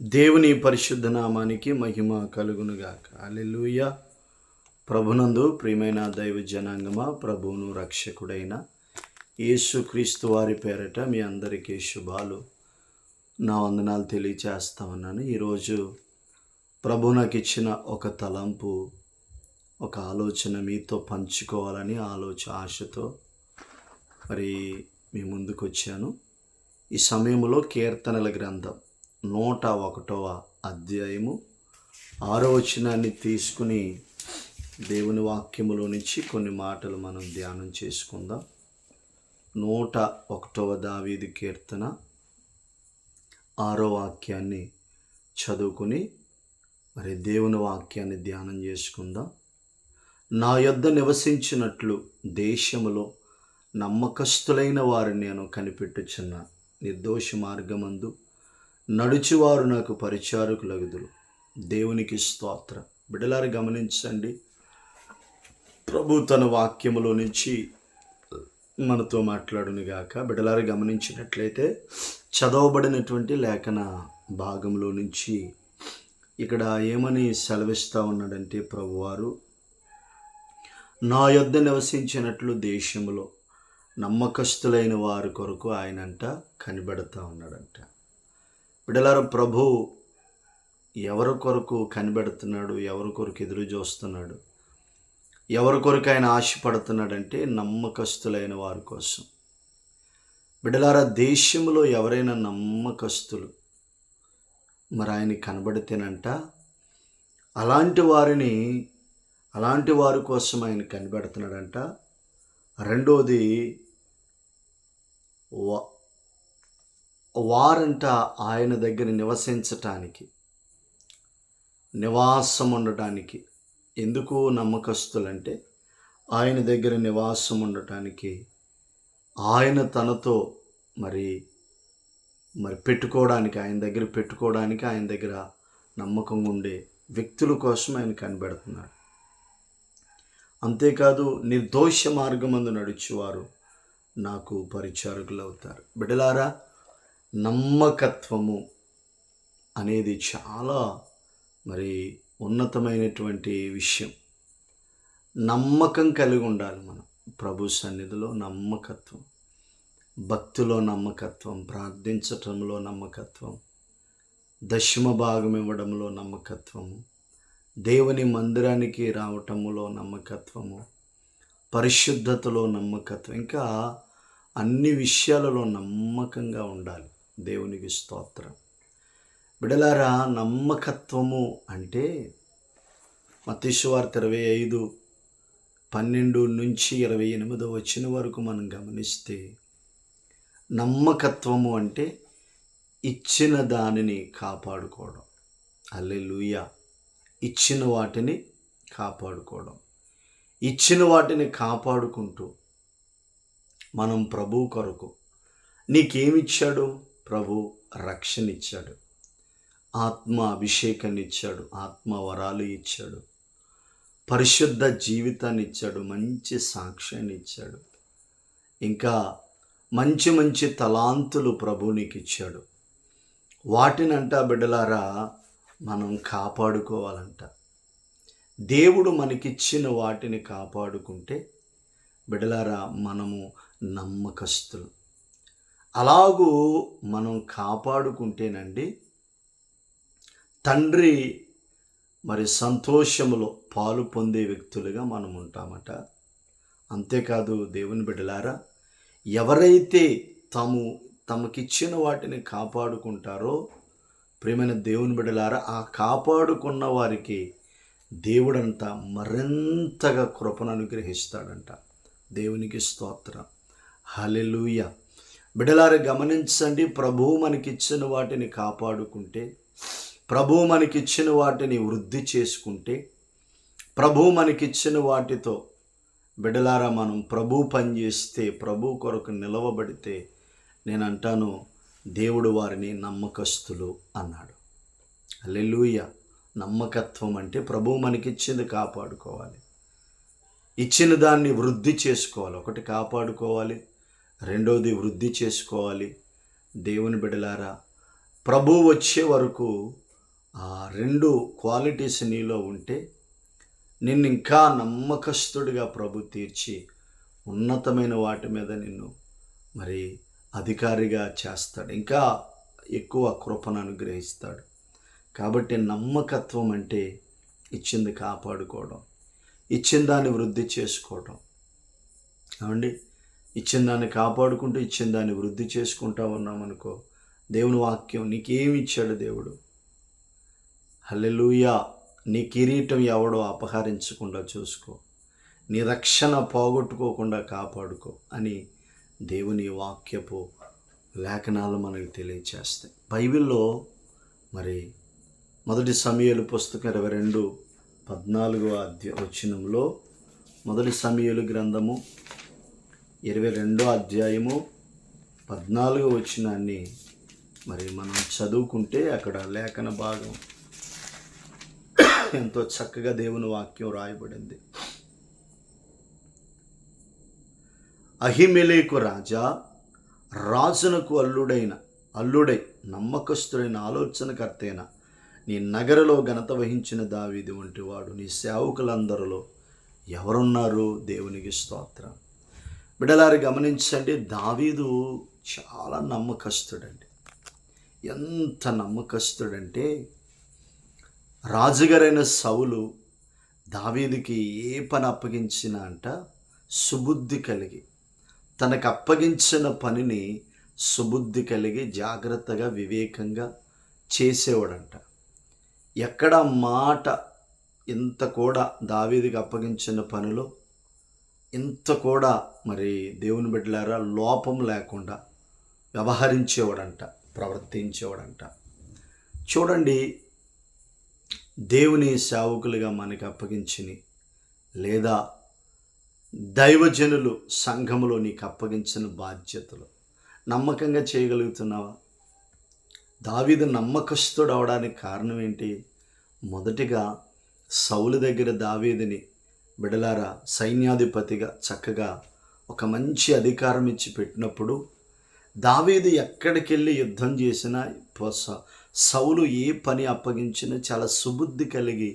దేవుని పరిశుద్ధ నామానికి మహిమ కలుగునుగాక. హల్లెలూయా. ప్రభునందు ప్రియమైన దైవ జనాంగమా, ప్రభువును రక్షకుడైన యేసుక్రీస్తు వారి పేరట మీ అందరికీ శుభాలు, నా వందనాలు తెలియచేస్తా ఉన్నాను. ఈరోజు ప్రభు నాకు ఇచ్చిన ఒక తలంపు, ఒక ఆలోచన మీతో పంచుకోవాలని ఆశతో మరి మీ ముందుకు వచ్చాను. ఈ సమయంలో కీర్తనల గ్రంథం 101వ అధ్యాయము 6వ వచనాన్ని తీసుకుని దేవుని వాక్యములో నుంచి కొన్ని మాటలు మనం ధ్యానం చేసుకుందాం. 101వ దావీదు కీర్తన 6వ వాక్యాన్ని చదువుకుని మరి దేవుని వాక్యాన్ని ధ్యానం చేసుకుందాం. నా యొద్ద నివసించినట్లు దేశములో నమ్మకస్తులైన వారిని నేను కనిపెట్టుచున్న నిర్దోష మార్గమందు నడుచువారు నాకు పరిచారకులగుదురు. దేవునికి స్తోత్రం. బిడ్డలారా గమనించండి, ప్రభు తన వాక్యములో నుంచి మనతో మాట్లాడునుగాక. బిడ్డలారా గమనించినట్లయితే చదవబడినటువంటి లేఖన భాగంలో నుంచి ఇక్కడ ఏమని సెలవిస్తూ ఉన్నాడంటే, ప్రభువారు నా యొద్ద నివసించినట్లు దేశంలో నమ్మకస్తులైన వారి కొరకు ఆయనంట కనిపెడతా ఉన్నాడంట. బిడ్డలారా, ప్రభు ఎవరి కొరకు కనిపెడుతున్నాడు, ఎవరి కొరకు ఎదురు చూస్తున్నాడు, ఎవరి కొరకు ఆయన ఆశపడుతున్నాడంటే నమ్మకస్తులైన వారి కోసం. బిడ్డలారా, దేశంలో ఎవరైనా నమ్మకస్తులు మరి ఆయన కనబడితేనంట అలాంటి వారి కోసం ఆయన కనిపెడుతున్నాడంట. రెండోది, వారంట ఆయన దగ్గర నివసించటానికి, నివాసం ఉండటానికి. ఎందుకు నమ్మకస్తులంటే ఆయన దగ్గర నివాసం ఉండటానికి, ఆయన తనతో మరి పెట్టుకోవడానికి, ఆయన దగ్గర పెట్టుకోవడానికి, ఆయన దగ్గర నమ్మకంగా ఉండే వ్యక్తుల కోసం ఆయన కనిపెడుతున్నాడు. అంతేకాదు, నిర్దోష మార్గమందు నడుచువారు నాకు పరిచారకులు అవుతారు. బిడ్డలారా, నమ్మకత్వము అనేది చాలా మరి ఉన్నతమైనటువంటి విషయం. నమ్మకం కలిగి ఉండాలి మనం ప్రభు సన్నిధిలో. నమ్మకత్వం, భక్తిలో నమ్మకత్వం, ప్రార్థించటంలో నమ్మకత్వం, దశమ భాగం ఇవ్వడంలో నమ్మకత్వము, దేవుని మందిరానికి రావటములో నమ్మకత్వము, పరిశుద్ధతలో నమ్మకత్వం, ఇంకా అన్ని విషయాలలో నమ్మకంగా ఉండాలి. దేవునికి స్తోత్రం. బిడ్డలారా, నమ్మకత్వము అంటే మత్తయి సువార్త 25:12-28 వచ్చిన వరకు మనం గమనిస్తే, నమ్మకత్వము అంటే ఇచ్చిన దానిని కాపాడుకోవడం. హల్లెలూయా. ఇచ్చిన వాటిని కాపాడుకోవడం. ఇచ్చిన వాటిని కాపాడుకుంటూ మనం ప్రభు కొరకు, నీకేమిచ్చాడు ప్రభు? రక్షణ ఇచ్చాడు, ఆత్మ అభిషేకాన్ని ఇచ్చాడు, ఆత్మ వరాలు ఇచ్చాడు, పరిశుద్ధ జీవితాన్ని ఇచ్చాడు, మంచి సాక్ష్యాన్ని ఇచ్చాడు, ఇంకా మంచి మంచి తలాంతులు ప్రభు నీకు ఇచ్చాడు. వాటినంట బిడ్డలారా మనం కాపాడుకోవాలంట. దేవుడు మనకిచ్చిన వాటిని కాపాడుకుంటే బిడ్డలారా మనము నమ్మకస్తులు. అలాగూ మనం కాపాడుకుంటేనండి తండ్రి మరి సంతోషములో పాలు పొందే వ్యక్తులుగా మనం ఉంటామట. అంతేకాదు దేవుని బిడ్డలారా, ఎవరైతే తమకిచ్చిన వాటిని కాపాడుకుంటారో ప్రియమైన దేవుని బిడ్డలారా, ఆ కాపాడుకున్న వారికి దేవుడంతా మరింతగా కృపను అనుగ్రహిస్తాడంట. దేవునికి స్తోత్రం. హల్లెలూయా. బిడ్డలారా గమనించండి, ప్రభువు మనకిచ్చిన వాటిని కాపాడుకుంటే, ప్రభువు మనకిచ్చిన వాటిని వృద్ధి చేసుకుంటే, ప్రభువు మనకిచ్చిన వాటితో బిడ్డలారా మనం ప్రభు పనిచేస్తే, ప్రభు కొరకు నిలవబడితే, నేను అంటాను దేవుడు వారిని నమ్మకస్తులు అన్నాడు. హల్లెలూయా. నమ్మకత్వం అంటే ప్రభువు మనకిచ్చింది కాపాడుకోవాలి, ఇచ్చిన దాన్ని వృద్ధి చేసుకోవాలి. ఒకటి కాపాడుకోవాలి, రెండోది వృద్ధి చేసుకోవాలి. దేవుని బిడ్డలారా, ప్రభువు వచ్చే వరకు ఆ 2 క్వాలిటీస్ నీలో ఉంటే నిన్ను ఇంకా నమ్మకస్తుడిగా ప్రభు తీర్చి ఉన్నతమైన వాటి మీద నిన్ను మరి అధికారిగా చేస్తాడు, ఇంకా ఎక్కువ కృపను అనుగ్రహిస్తాడు. కాబట్టి నమ్మకత్వం అంటే ఇచ్చింది కాపాడుకోవడం, ఇచ్చిన దాన్ని వృద్ధి చేసుకోవడం. ఏమండి, ఇచ్చిన దాన్ని కాపాడుకుంటూ ఇచ్చిన దాన్ని వృద్ధి చేసుకుంటా ఉన్నామనుకో, దేవుని వాక్యం నీకేమి ఇచ్చాడు దేవుడు? హల్లెలూయా. నీ కిరీటం ఎవడో అపహరించకుండా చూసుకో, నీ రక్షణ పోగొట్టుకోకుండా కాపాడుకో అని దేవుని వాక్యపు లేఖనాలు మనకు తెలియచేస్తాయి. బైబిల్లో మరి 1 సమూయేలు పుస్తకం 22:14 వచనంలో 1 సమూయేలు గ్రంథము 22 వచనాన్ని మరి మనం చదువుకుంటే అక్కడ లేఖన భాగం ఎంతో చక్కగా దేవుని వాక్యం రాయబడింది. అహిమెలెకు రాజునకు అల్లుడై నమ్మకస్తుడైన ఆలోచనకర్తైన నీ నగరలో ఘనత వహించిన దావీదు వంటి వాడు నీ సేవకులందరిలో ఎవరున్నారు? దేవునికి స్తోత్రం. బిడ్డలారి గమనించండి, దావీదు చాలా నమ్మకస్తుడండి. ఎంత నమ్మకస్తుడంటే రాజుగారైన సౌలు దావీదుకి ఏ పని అప్పగించినా అంట సుబుద్ధి కలిగి, తనకు అప్పగించిన పనిని సుబుద్ధి కలిగి జాగ్రత్తగా వివేకంగా చేసేవాడంట. ఎక్కడ మాట ఇంత కూడా దావీదుకి అప్పగించిన పనిలో ఇంత కూడా మరి దేవుని బిడ్డలారా లోపం లేకుండా వ్యవహరించేవాడంట, ప్రవర్తించేవాడంట. చూడండి, దేవుని సేవకులుగా మనకి అప్పగించిని లేదా దైవజనులు సంఘములో నీకు అప్పగించిన బాధ్యతలు నమ్మకంగా చేయగలుగుతున్నావా? దావీదు నమ్మకస్తుడు అవడానికి కారణం ఏంటి? మొదటిగా సౌలు దగ్గర దావీదుని బిడలారా సైన్యాధిపతిగా చక్కగా ఒక మంచి అధికారం ఇచ్చి పెట్టినప్పుడు దావీదు ఎక్కడికి వెళ్ళి యుద్ధం చేసినా సౌలు ఏ పని అప్పగించినా చాలా సుబుద్ధి కలిగి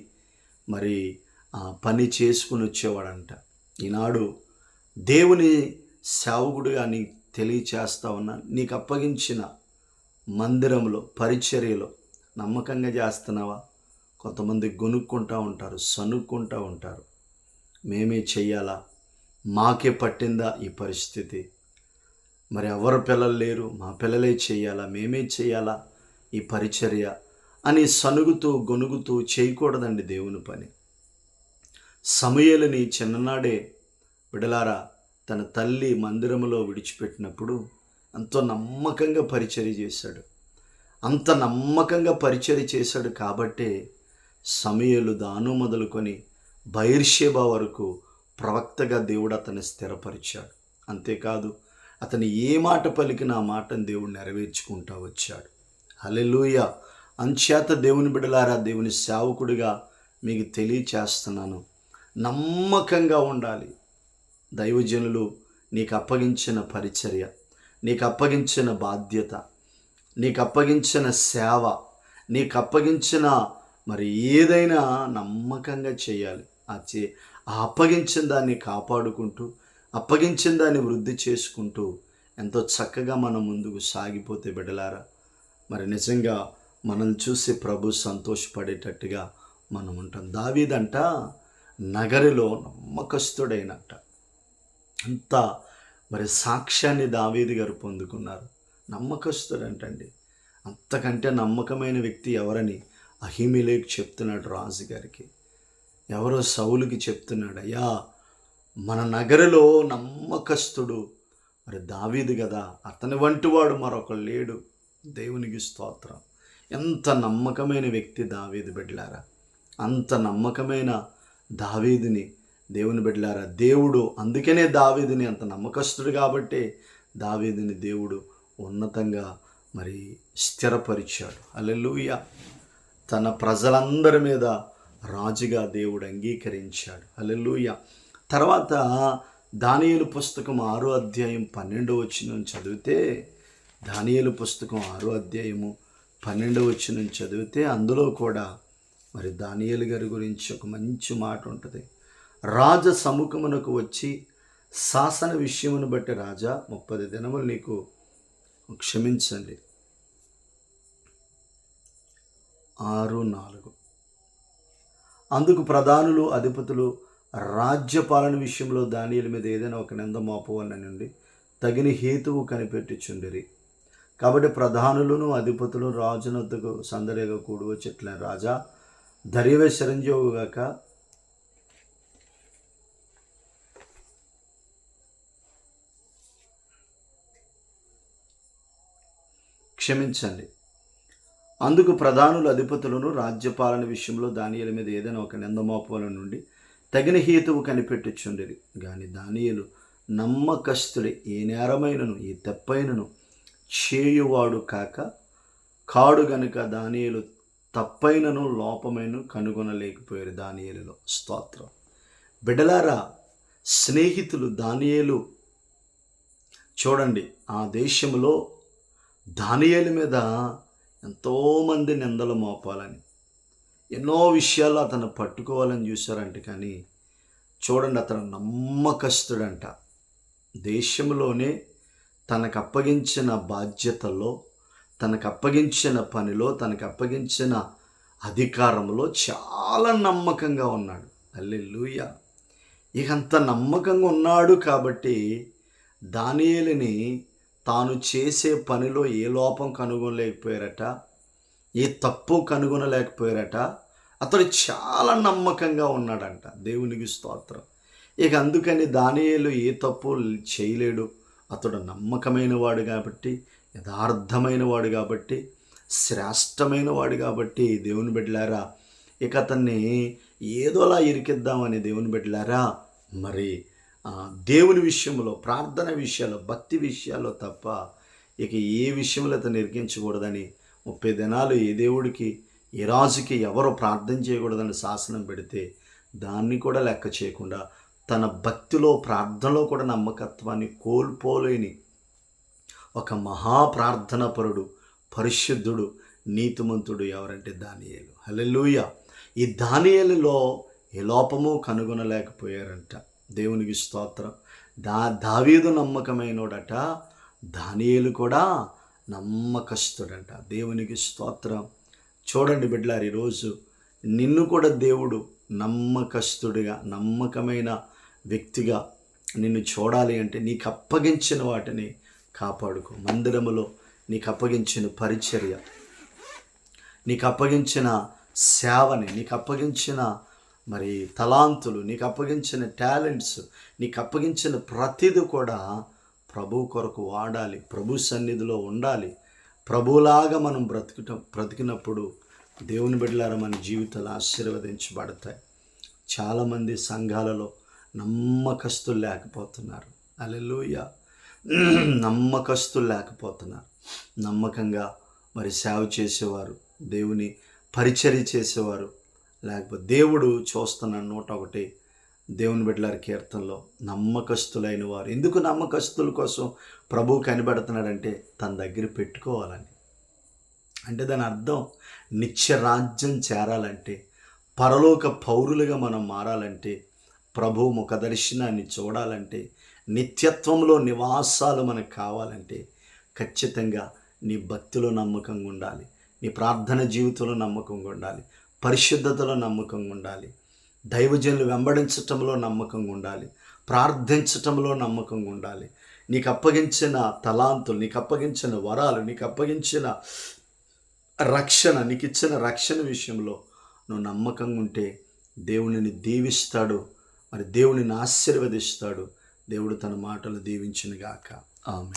మరి ఆ పని చేసుకుని వచ్చేవాడంట. ఈనాడు దేవుని సేవకుడిగా నీకు తెలియచేస్తా ఉన్నా, నీకు అప్పగించిన మందిరంలో పరిచర్యలో నమ్మకంగా చేస్తున్నావా? కొంతమంది గొనుక్కుంటూ ఉంటారు, సనుక్కుంటూ ఉంటారు. మేమే చెయ్యాలా, మాకే పట్టిందా ఈ పరిస్థితి, మరి ఎవరు పిల్లలు లేరు, మా పిల్లలే చెయ్యాలా, మేమే చెయ్యాలా ఈ పరిచర్య అని సనుగుతూ గొనుగుతూ చేయకూడదండి దేవుని పని. సమూయేలుని చిన్ననాడే బిడలారా తన తల్లి మందిరములో విడిచిపెట్టినప్పుడు ఎంతో నమ్మకంగా పరిచర్య చేశాడు. అంత నమ్మకంగా పరిచర్య చేశాడు కాబట్టే సమూయేలు దాను మొదలుకొని బయర్షెబా వరకు ప్రవక్తగా దేవుడు అతన్ని స్థిరపరిచాడు. అంతేకాదు, అతను ఏ మాట పలికినా ఆ మాటను దేవుడు నెరవేర్చుకుంటూ వచ్చాడు. హల్లెలూయా. అంచేత దేవుని బిడ్డలారా, దేవుని సేవకుడిగా మీకు తెలియచేస్తున్నాను, నమ్మకంగా ఉండాలి. దైవజనులు నీకు అప్పగించిన పరిచర్య, నీకు అప్పగించిన బాధ్యత, నీకు అప్పగించిన సేవ, నీకు అప్పగించిన మరి ఏదైనా నమ్మకంగా చేయాలి. ఆ అప్పగించిన దాన్ని కాపాడుకుంటూ, అప్పగించిన దాన్ని వృద్ధి చేసుకుంటూ ఎంతో చక్కగా మనం ముందుకు సాగిపోతే బిడ్డలారా, మరి నిజంగా మనం చూసి ప్రభు సంతోషపడేటట్టుగా మనం ఉంటాం. దావీదంట నగరిలో నమ్మకస్తుడైనట్ట. అంత మరి సాక్ష్యాన్ని దావీదు గారు పొందుకున్నారు. నమ్మకస్తుడంటండి. అంతకంటే నమ్మకమైన వ్యక్తి ఎవరని అహిమెలెకు చెప్తున్నాడు రాజుగారికి. ఎవరో సౌలుకి చెప్తున్నాడు, అయ్యా మన నగరిలో నమ్మకస్తుడు మరి దావీదు కదా, అతని వంటి వాడు మరొకడు లేడు. దేవునికి స్తోత్రం. ఎంత నమ్మకమైన వ్యక్తి దావీదు బిడ్డలారా. అంత నమ్మకమైన దావీదుని దేవుని బిడ్డలారా, దేవుడు అందుకనే దావీదుని అంత నమ్మకస్తుడు కాబట్టి దావీదుని దేవుడు ఉన్నతంగా మరి స్థిరపరిచాడు. హల్లెలూయా. తన ప్రజలందరి మీద రాజుగా దేవుడు అంగీకరించాడు. హల్లెలూయా. తర్వాత దానియేలు పుస్తకం 6:12 చదివితే, దానియేలు పుస్తకం 6 12వ వచనం చదివితే అందులో కూడా మరి దానియేలు గారి గురించి ఒక మంచి మాట ఉంటుంది. రాజ సముఖమునకు వచ్చి శాసన విషయమును బట్టి, రాజా 30 దినములు నీకు క్షమించండి. 6:4 అందుకు ప్రధానులు అధిపతులు రాజ్యపాలన విషయంలో దానియేలు మీద ఏదైనా ఒక నింద మోపవలన నుండి తగిన హేతువు కనిపెట్టుచుండిరి. కాబట్టి ప్రధానులను అధిపతులు రాజునొద్దకు సందడిగా కూడి వచ్చేట్ల, రాజా ధైర్యవే చిరంజీవుగాక, క్షమించండి. అందుకు ప్రధానులు అధిపతులను రాజ్యపాలన విషయంలో దానియేలు మీద ఏదైనా ఒక నింద మోపవలన నుండి తగిన హేతువు కనిపెట్టుచుండిరి. గాని దానియేలు నమ్మకస్తుడే, ఏ నేరమైనను ఏ తప్పైనను చేయువాడు కాడు గనుక దానియేలు తప్పైనను లోపమైన కనుగొనలేకపోయారు. దానియేలులో స్తోత్రం. బిడ్డలారా, స్నేహితులు దానియేలు చూడండి, ఆ దేశంలో దానియేలు మీద ఎంతోమంది నిందలు మోపాలని, ఎన్నో విషయాలు అతను పట్టుకోవాలని చూశారంట. కానీ చూడండి, అతను నమ్మకస్తుడంట. దేశంలోనే తనకు అప్పగించిన బాధ్యతలో, తనకు అప్పగించిన పనిలో, తనకు అప్పగించిన అధికారంలో చాలా నమ్మకంగా ఉన్నాడు. హల్లెలూయా. ఇక అంత నమ్మకంగా ఉన్నాడు కాబట్టి దానియేలుని తాను చేసే పనిలో ఏ లోపం కనుగొనలేకపోయారట, ఏ తప్పు కనుగొనలేకపోయారట. అతడు చాలా నమ్మకంగా ఉన్నాడంట. దేవునికి స్తోత్రం. ఇక అందుకని దానియేలు ఏ తప్పు చేయలేడు. అతడు నమ్మకమైన వాడు కాబట్టి, యథార్థమైన వాడు కాబట్టి, శ్రేష్టమైన వాడు కాబట్టి, దేవుని బిడ్డలారా, ఇక అతన్ని ఏదోలా ఇరికిద్దామని దేవుని బిడ్డలారా, మరి దేవుని విషయంలో, ప్రార్థన విషయాల్లో, భక్తి విషయాల్లో తప్ప ఇక ఏ విషయంలో అతను ఇరికించకూడదని 30 దినాలు ఏ దేవుడికి, ఏ రాజుకి ఎవరు ప్రార్థన చేయకూడదని శాసనం పెడితే దాన్ని కూడా లెక్క చేయకుండా తన భక్తిలో, ప్రార్థనలో కూడా నమ్మకత్వాన్ని కోల్పోలేని ఒక మహాప్రార్థనాపరుడు, పరిశుద్ధుడు, నీతిమంతుడు ఎవరంటే దానియేలు. హల్లెలూయా. ఈ దానియేలులో ఏ లోపము కనుగొనలేకపోయారంట. దేవునికి స్తోత్రం. దావీదు నమ్మకమైనోడట, దానియేలు కూడా నమ్మకస్తుడంట. దేవునికి స్తోత్రం. చూడండి బిడ్డలారు, ఈరోజు నిన్ను కూడా దేవుడు నమ్మకస్తుడిగా, నమ్మకమైన వ్యక్తిగా నిన్ను చూడాలి అంటే నీకు అప్పగించిన వాటిని కాపాడుకో. మందిరములో నీకు అప్పగించిన పరిచర్య, నీకు అప్పగించిన సేవని, నీకు అప్పగించిన మరి తలాంతులు, నీకు అప్పగించిన టాలెంట్స్, నీకు అప్పగించిన ప్రతిదీ కూడా ప్రభు కొరకు వాడాలి. ప్రభు సన్నిధిలో ఉండాలి. ప్రభులాగా మనం బ్రతికినప్పుడు దేవుని బిడ్డలారా మన జీవితాలు ఆశీర్వదించబడతాయి. చాలామంది సంఘాలలో నమ్మకస్తులు లేకపోతున్నారు. హల్లెలూయా. నమ్మకస్తులు లేకపోతున్నారు. నమ్మకంగా మరి సేవ చేసేవారు, దేవుని పరిచర్య చేసేవారు, లేకపోతే దేవుడు చూస్తున్న 101 దేవుని బిడ్డలారి కీర్తనలో నమ్మకస్తులైన వారు. ఎందుకు నమ్మకస్తుల కోసం ప్రభు కనిపెడుతున్నాడంటే తన దగ్గర పెట్టుకోవాలని. అంటే దాని అర్థం నిత్య రాజ్యం చేరాలంటే, పరలోక పౌరులుగా మనం మారాలంటే, ప్రభు ముఖ దర్శనాన్ని చూడాలంటే, నిత్యత్వంలో నివాసాలు మనకు కావాలంటే ఖచ్చితంగా నీ భక్తిలో నమ్మకంగా ఉండాలి, నీ ప్రార్థన జీవితంలో నమ్మకంగా ఉండాలి, పరిశుద్ధతలో నమ్మకంగా ఉండాలి, దైవజనులు వెంబడించటంలో నమ్మకంగా ఉండాలి, ప్రార్థించటంలో నమ్మకంగా ఉండాలి. నీకు అప్పగించిన తలాంతులు, నీకు అప్పగించిన వరాలు, నీకు అప్పగించిన రక్షణ, నీకు ఇచ్చిన రక్షణ విషయంలో నువ్వు నమ్మకంగా ఉంటే దేవునిని దీవిస్తాడు, మరి దేవునిని ఆశీర్వదిస్తాడు. దేవుడు తన మాటలు దీవించునుగాక. ఆమేన్.